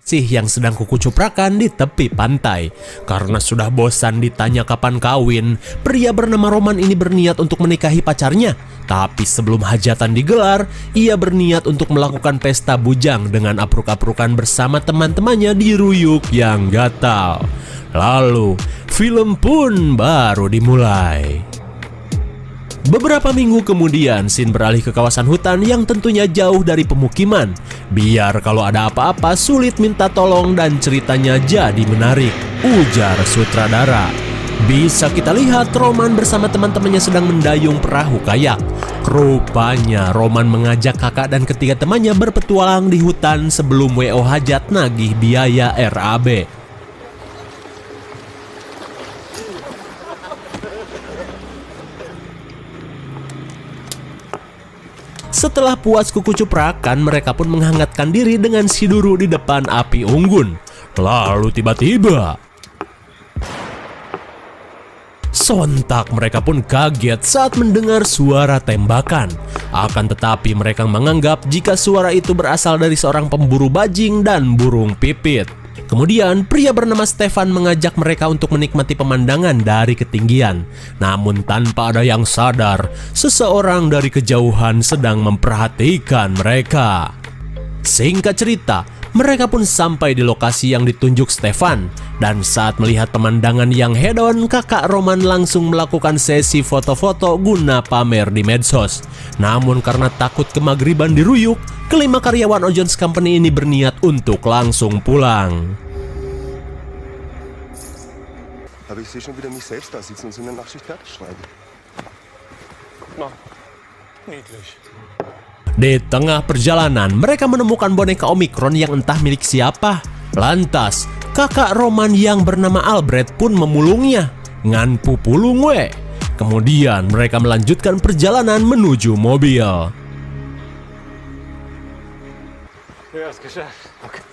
kekasih yang sedang kukucuprakan di tepi pantai. Karena sudah bosan ditanya kapan kawin, pria bernama Roman ini berniat untuk menikahi pacarnya. Tapi sebelum hajatan digelar, ia berniat untuk melakukan pesta bujang dengan apruk-aprukan bersama teman-temannya di Ruyuk yang gatal. Lalu, film pun baru dimulai. Beberapa minggu kemudian, Shin beralih ke kawasan hutan yang tentunya jauh dari pemukiman. Biar kalau ada apa-apa sulit minta tolong dan ceritanya jadi menarik, ujar sutradara. Bisa kita lihat Roman bersama teman-temannya sedang mendayung perahu kayak. Rupanya Roman mengajak kakak dan ketiga temannya berpetualang di hutan sebelum WO hajat nagih biaya RAB. Setelah puas kukucuprakan, mereka pun menghangatkan diri dengan siduru di depan api unggun. Lalu tiba-tiba, sontak mereka pun kaget saat mendengar suara tembakan. Akan tetapi mereka menganggap jika suara itu berasal dari seorang pemburu bajing dan burung pipit. Kemudian pria bernama Stefan mengajak mereka untuk menikmati pemandangan dari ketinggian. Namun tanpa ada yang sadar, seseorang dari kejauhan sedang memperhatikan mereka. Singkat cerita, mereka pun sampai di lokasi yang ditunjuk Stefan. Dan saat melihat pemandangan yang hedon, kakak Roman langsung melakukan sesi foto-foto guna pamer di medsos. Namun karena takut kemagriban di Ruyuk, kelima karyawan Ojon's Company ini berniat untuk langsung pulang. Aber ich sehe schon wieder mich selbst da sitzen und so eine Nachtschicht fertig schreiben. Na, niedlich. Di tengah perjalanan, mereka menemukan boneka Omikron yang entah milik siapa. Lantas, kakak Roman yang bernama Albert pun memulungnya. Ngan pupulung we. Kemudian mereka melanjutkan perjalanan menuju mobil. Ja, ist geschafft. Okay.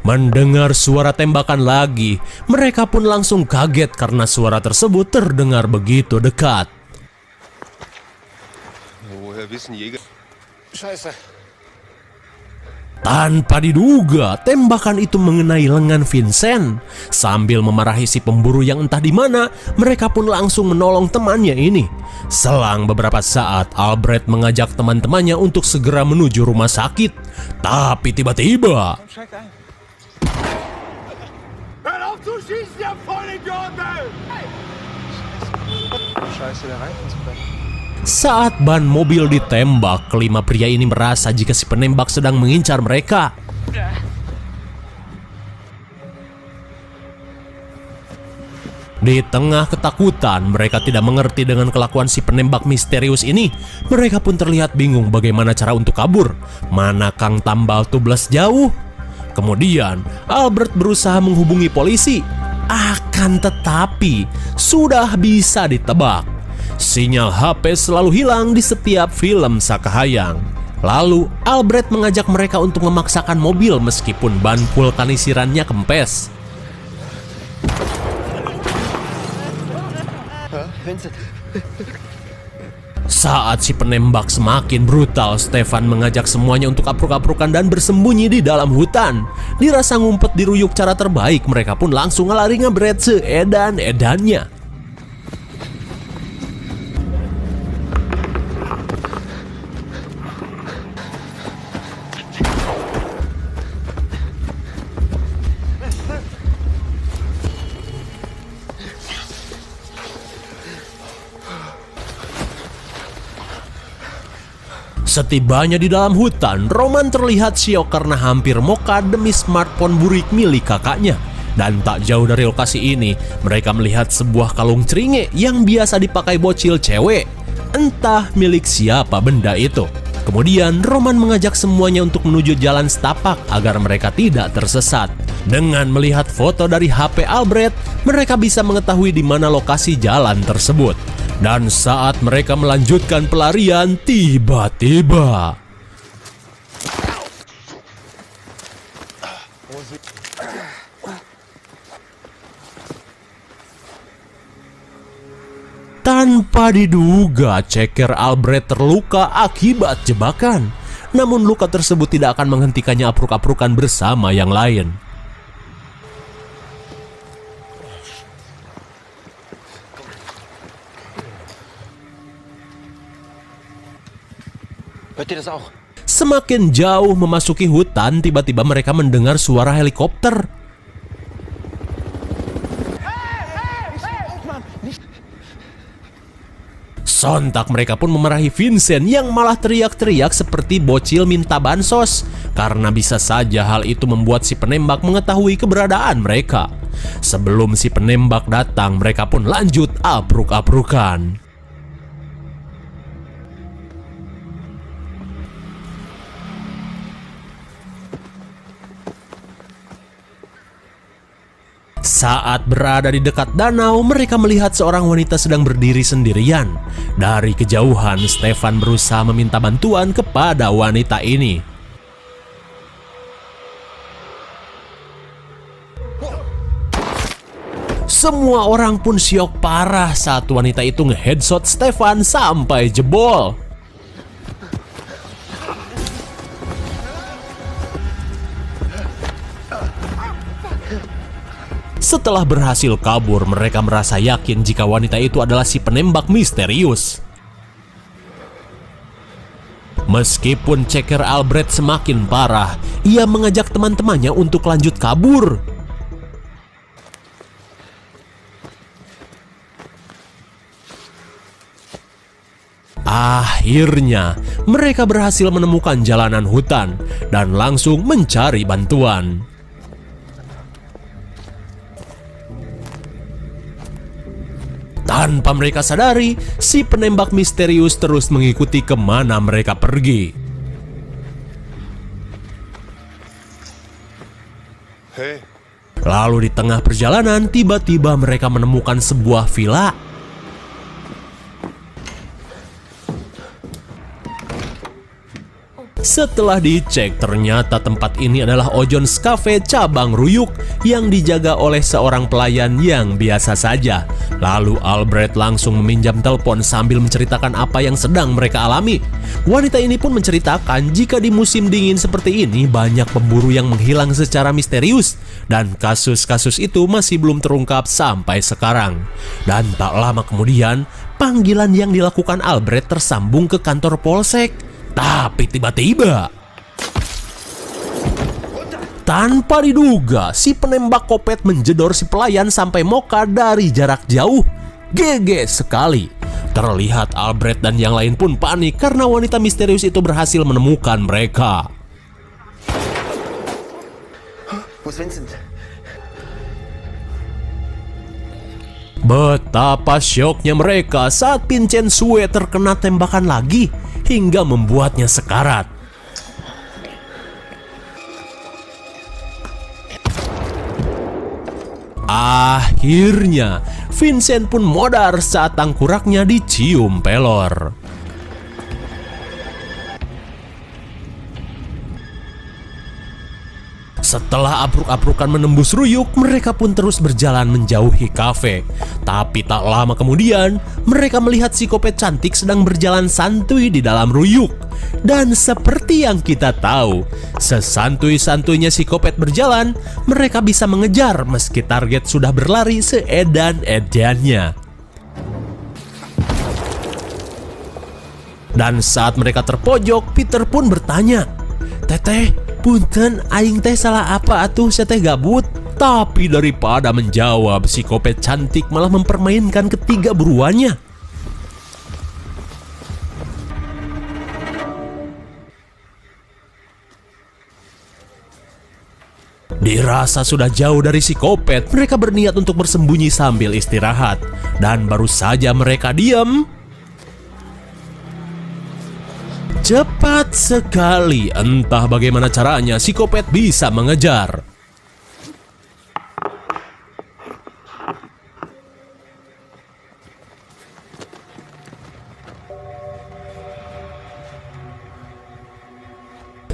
Mendengar suara tembakan lagi, mereka pun langsung kaget karena suara tersebut terdengar begitu dekat. Woher wissen Jäger? Scheiße. Tanpa diduga, tembakan itu mengenai lengan Vincent. Sambil memarahi si pemburu yang entah di mana, mereka pun langsung menolong temannya ini. Selang beberapa saat, Albert mengajak teman-temannya untuk segera menuju rumah sakit. Tapi tiba-tiba, Hör auf zu schießen, ihr Vollidioten! Scheiße, der Reifen ist weg. saat ban mobil ditembak, kelima pria ini merasa jika si penembak sedang mengincar mereka. Di tengah ketakutan, mereka tidak mengerti dengan kelakuan si penembak misterius ini. Mereka pun terlihat bingung bagaimana cara untuk kabur. Mana Kang Tambal tublas jauh. Kemudian, Albert berusaha menghubungi polisi. Akan tetapi, sudah bisa ditebak. Sinyal HP selalu hilang di setiap film Sakahayang. Lalu, Albert mengajak mereka untuk memaksakan mobil meskipun ban vulkanisirannya kempes. Saat si penembak semakin brutal, Stefan mengajak semuanya untuk apruk-aprukan dan bersembunyi di dalam hutan. Dirasa ngumpet di Ruyuk cara terbaik, mereka pun langsung ngelari ngebret seedan-edannya. Setibanya di dalam hutan, Roman terlihat syok karena hampir moka demi smartphone burik milik kakaknya. Dan tak jauh dari lokasi ini, mereka melihat sebuah kalung ceringe yang biasa dipakai bocil cewek. Entah milik siapa benda itu. Kemudian Roman mengajak semuanya untuk menuju jalan setapak agar mereka tidak tersesat. Dengan melihat foto dari HP Albert, mereka bisa mengetahui di mana lokasi jalan tersebut. Dan saat mereka melanjutkan pelarian, tiba-tiba tanpa diduga, ceker Albert terluka akibat jebakan. namun luka tersebut tidak akan menghentikannya apruk-aprukan bersama yang lain. Hört ihr das auch? Semakin jauh memasuki hutan, tiba-tiba mereka mendengar suara helikopter. Sontak mereka pun memarahi Vincent yang malah teriak-teriak seperti bocil minta bansos, karena bisa saja hal itu membuat si penembak mengetahui keberadaan mereka. Sebelum si penembak datang, mereka pun lanjut apruk-aprukan. Saat berada di dekat danau, mereka melihat seorang wanita sedang berdiri sendirian. Dari kejauhan, Stefan berusaha meminta bantuan kepada wanita ini. Semua orang pun syok parah saat wanita itu nge-headshot Stefan sampai jebol. Setelah berhasil kabur, mereka merasa yakin jika wanita itu adalah si penembak misterius. Meskipun ceker Albrecht semakin parah, ia mengajak teman-temannya untuk lanjut kabur. Akhirnya, mereka berhasil menemukan jalanan hutan dan langsung mencari bantuan. Tanpa mereka sadari, si penembak misterius terus mengikuti kemana mereka pergi. Hey, Lalu di tengah perjalanan, tiba-tiba mereka menemukan sebuah villa. Setelah dicek, ternyata tempat ini adalah Ojon's Cafe cabang Ruyuk yang dijaga oleh seorang pelayan yang biasa saja. Lalu Albrecht langsung meminjam telepon sambil menceritakan apa yang sedang mereka alami. Wanita ini pun menceritakan jika di musim dingin seperti ini banyak pemburu yang menghilang secara misterius, dan kasus-kasus itu masih belum terungkap sampai sekarang. Dan tak lama kemudian, panggilan yang dilakukan Albrecht tersambung ke kantor polsek. Tapi tiba-tiba, tanpa diduga, si penembak kopet menjedor si pelayan sampai moka dari jarak jauh. GG sekali. Terlihat Albrecht dan yang lain pun panik karena wanita misterius itu berhasil menemukan mereka. Wo ist Vincent? Betapa syoknya mereka saat Vincent Sue terkena tembakan lagi hingga membuatnya sekarat. Akhirnya, Vincent pun modar saat tangkuraknya dicium pelor. Setelah apruk-aprukan menembus Ruyuk, mereka pun terus berjalan menjauhi kafe. Tapi tak lama kemudian, mereka melihat si kopet cantik sedang berjalan santuy di dalam Ruyuk. Dan seperti yang kita tahu, sesantuy-santuйnya si kopet berjalan, mereka bisa mengejar meski target sudah berlari seedan-edannya. Dan saat mereka terpojok, Peter pun bertanya, "Teteh, punten, aing teh salah apa atuh saya teh gabut?" Tapi daripada menjawab, si kopet cantik malah mempermainkan ketiga buruannya. Dirasa sudah jauh dari si kopet, mereka berniat untuk bersembunyi sambil istirahat. Dan baru saja mereka diam, cepat sekali, entah bagaimana caranya si kopet bisa mengejar.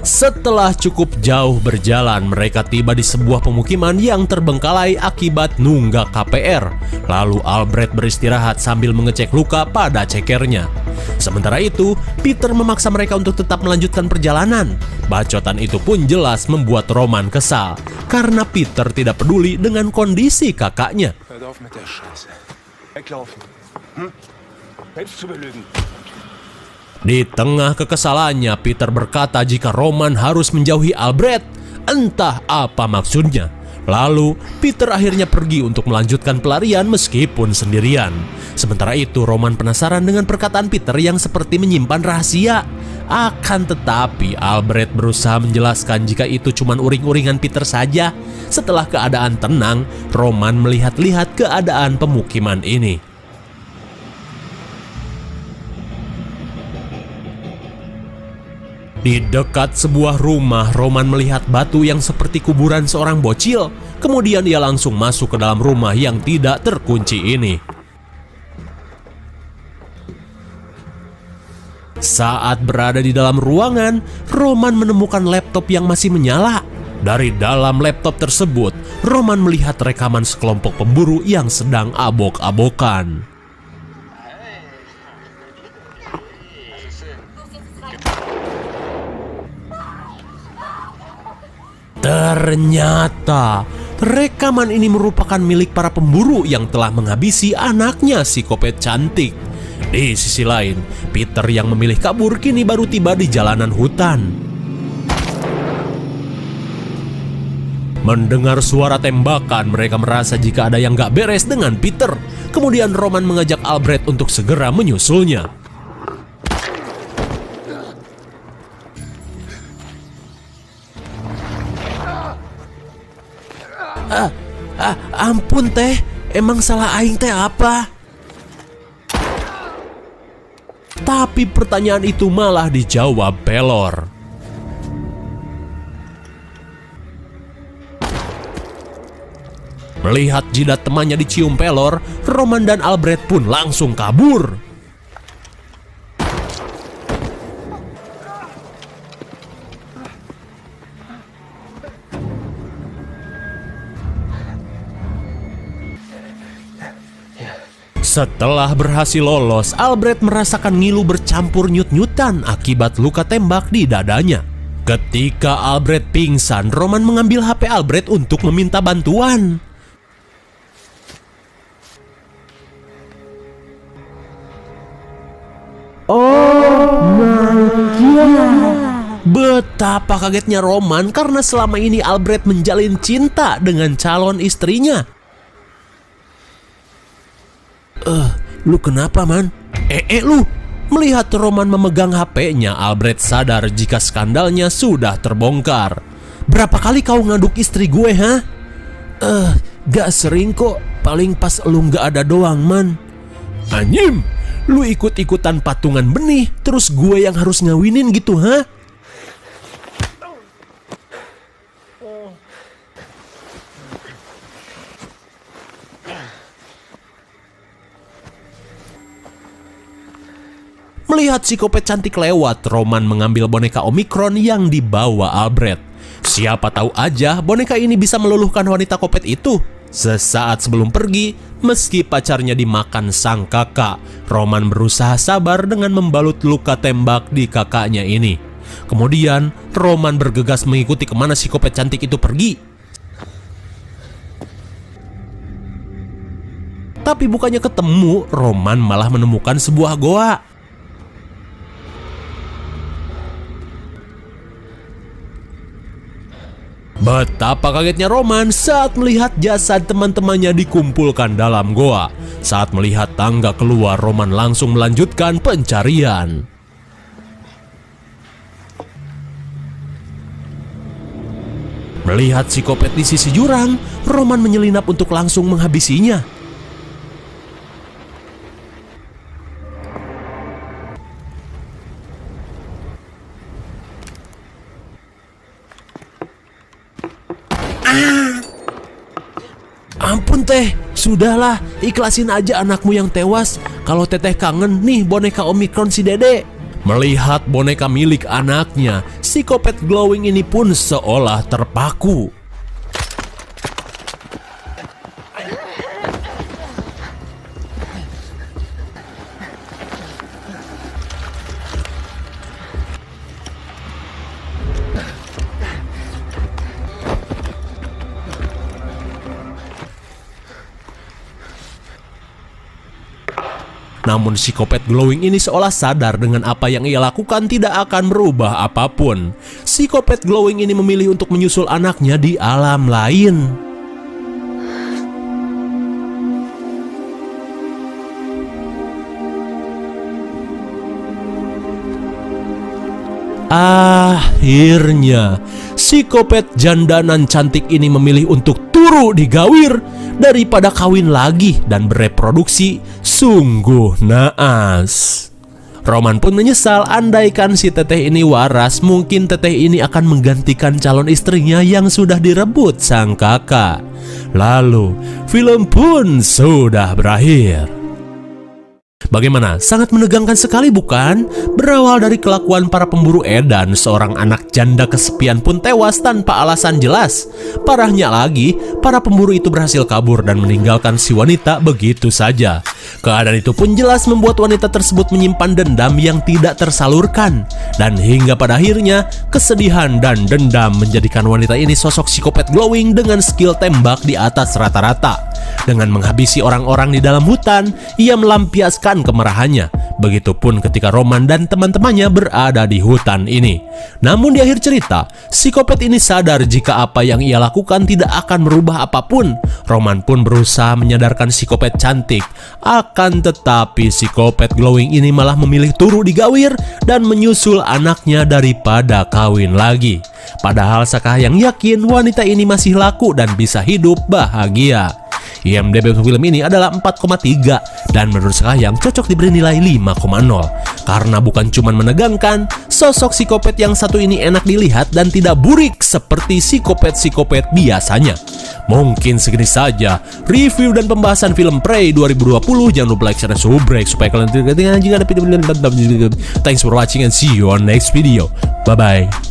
Setelah cukup jauh berjalan, mereka tiba di sebuah pemukiman yang terbengkalai akibat nunggak KPR. Lalu Albrecht beristirahat sambil mengecek luka pada cekernya. Sementara itu, Peter memaksa mereka untuk tetap melanjutkan perjalanan. Bacotan itu pun jelas membuat Roman kesal, karena Peter tidak peduli dengan kondisi kakaknya. Hört auf mit der Scheiße. Weglaufen. Hm? Selbst zu belügen. Di tengah kekesalannya, Peter berkata jika Roman harus menjauhi Albrecht. Entah apa maksudnya. Lalu, Peter akhirnya pergi untuk melanjutkan pelarian meskipun sendirian. Sementara itu, Roman penasaran dengan perkataan Peter yang seperti menyimpan rahasia. Akan tetapi, Albrecht berusaha menjelaskan jika itu cuma uring-uringan Peter saja. Setelah keadaan tenang, Roman melihat-lihat keadaan pemukiman ini. Di dekat sebuah rumah, Roman melihat batu yang seperti kuburan seorang bocil. Kemudian ia langsung masuk ke dalam rumah yang tidak terkunci ini. Saat berada di dalam ruangan, Roman menemukan laptop yang masih menyala. Dari dalam laptop tersebut, Roman melihat rekaman sekelompok pemburu yang sedang abok-abokan. Ternyata rekaman ini merupakan milik para pemburu yang telah menghabisi anaknya psikopat cantik. Di sisi lain, Peter yang memilih kabur kini baru tiba di jalanan hutan. Mendengar suara tembakan, mereka merasa jika ada yang gak beres dengan Peter. Kemudian Roman mengajak Albrecht untuk segera menyusulnya. Ampun teh, emang salah aing teh apa? Tapi pertanyaan itu malah dijawab Pelor. Melihat jidat temannya dicium Pelor, Roman dan Albrecht pun langsung kabur. Setelah berhasil lolos, Albrecht merasakan ngilu bercampur nyut-nyutan akibat luka tembak di dadanya. Ketika Albrecht pingsan, Roman mengambil HP Albrecht untuk meminta bantuan. Betapa kagetnya Roman karena selama ini Albrecht menjalin cinta dengan calon istrinya. Lu kenapa, man? Lu. Melihat Roman memegang HP-nya, Albrecht sadar jika skandalnya sudah terbongkar. Berapa kali kau ngaduk istri gue, ha? Gak sering kok. Paling pas lu gak ada doang, man. Anyim, lu ikut-ikutan patungan benih, terus gue yang harus ngawinin gitu, ha? Melihat psikopat cantik lewat, Roman mengambil boneka Omikron yang dibawa Albrecht. Siapa tahu aja boneka ini bisa meluluhkan wanita kopet itu. Sesaat sebelum pergi, meski pacarnya dimakan sang kakak, Roman berusaha sabar dengan membalut luka tembak di kakaknya ini. Kemudian, Roman bergegas mengikuti kemana psikopat cantik itu pergi. Tapi bukannya ketemu, Roman malah menemukan sebuah goa. Betapa kagetnya Roman saat melihat jasad teman-temannya dikumpulkan dalam goa. Saat melihat tangga keluar, Roman langsung melanjutkan pencarian. Melihat psikopat di sisi jurang, Roman menyelinap untuk langsung menghabisinya. Ampun teh, sudahlah, ikhlasin aja anakmu yang tewas. Kalau teteh kangen nih boneka Omikron si dede. Melihat boneka milik anaknya, psikopat glowing ini pun seolah terpaku. Namun psikopat glowing ini seolah sadar dengan apa yang ia lakukan tidak akan merubah apapun. Psikopat glowing ini memilih untuk menyusul anaknya di alam lain. Akhirnya, psikopat jandanan cantik ini memilih untuk turu di gawir daripada kawin lagi dan bereproduksi. Sungguh naas. Roman pun menyesal, andaikan si teteh ini waras, mungkin teteh ini akan menggantikan calon istrinya yang sudah direbut sang kakak. Lalu, film pun sudah berakhir. Bagaimana? Sangat menegangkan sekali bukan? Berawal dari kelakuan para pemburu edan, seorang anak janda kesepian pun tewas tanpa alasan jelas. Parahnya lagi, para pemburu itu berhasil kabur dan meninggalkan si wanita begitu saja. Keadaan itu pun jelas membuat wanita tersebut menyimpan dendam yang tidak tersalurkan. Dan hingga pada akhirnya, kesedihan dan dendam menjadikan wanita ini sosok psikopat glowing dengan skill tembak di atas rata-rata. Dengan menghabisi orang-orang di dalam hutan, ia melampiaskan kemarahannya. Begitupun ketika Roman dan teman-temannya berada di hutan ini. Namun di akhir cerita, psikopat ini sadar jika apa yang ia lakukan tidak akan merubah apapun. Roman pun berusaha menyadarkan psikopat cantik. Akan tetapi psikopat glowing ini malah memilih turu di gawir dan menyusul anaknya daripada kawin lagi. Padahal Sakahayang yakin wanita ini masih laku dan bisa hidup bahagia. IMDb film ini adalah 4,3 dan menurut Sakahayang cocok diberi nilai 5,0 karena bukan cuma menegangkan, sosok psikopat yang satu ini enak dilihat dan tidak burik seperti psikopat-psikopat biasanya. Mungkin segini saja review dan pembahasan film Prey 2020. Jangan lupa like, share, dan subscribe supaya kalian tidak ketinggalan jika ada video-video. Thanks for watching and see you on next video. Bye bye.